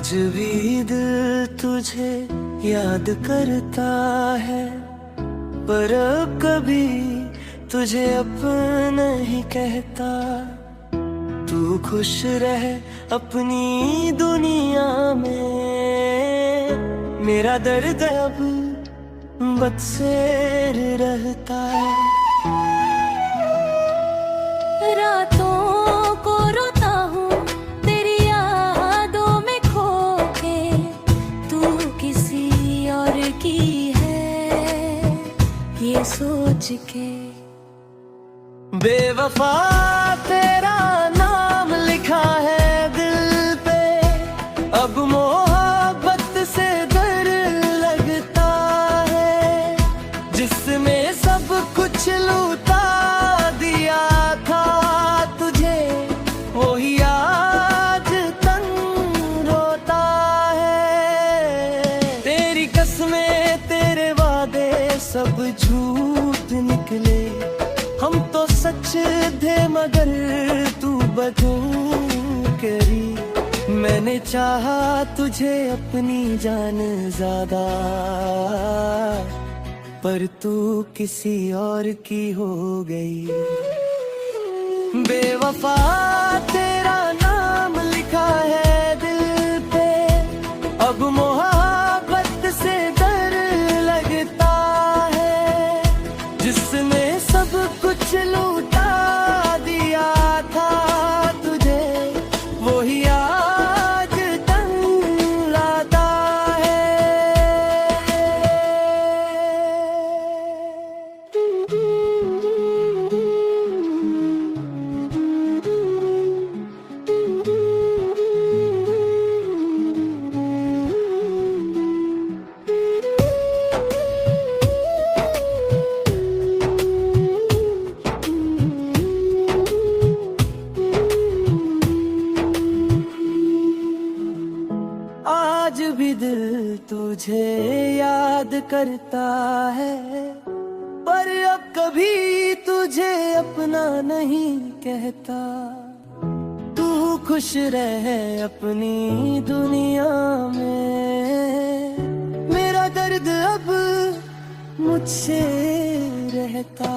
आज भी दिल तुझे याद करता है, पर अब कभी तुझे अपना नहीं कहता। तू खुश रह अपनी दुनिया में, मेरा दर्द अब बदसेर रहता है। रातों को रोता हूँ तेरी यादों में खो के, तू किसी और की है ये सोच के। बेवफा तेरा नाम लिखा है दिल पे, अब मोहब्बत से डर लगता है। जिसमें सब कुछ लूटा दिया था तुझे, वही आज तंग रोता है। तेरी कसमें तेरे वादे सब झूठ निकले, हम तो सच थे मगर तू बदल करी। मैंने चाहा तुझे अपनी जान ज्यादा, पर तू किसी और की हो गई। बेवफा तेरा नाम लिखा है दिल पे, अब मोहब्बत से डर लगता है। जिसने सब कुछ लूटा दिया था तुझे, वही आज तंग लाता है। आज भी दिल तुझे याद करता है, पर अब कभी तुझे अपना नहीं कहता। तू खुश रह अपनी दुनिया में, मेरा दर्द अब मुझसे रहता।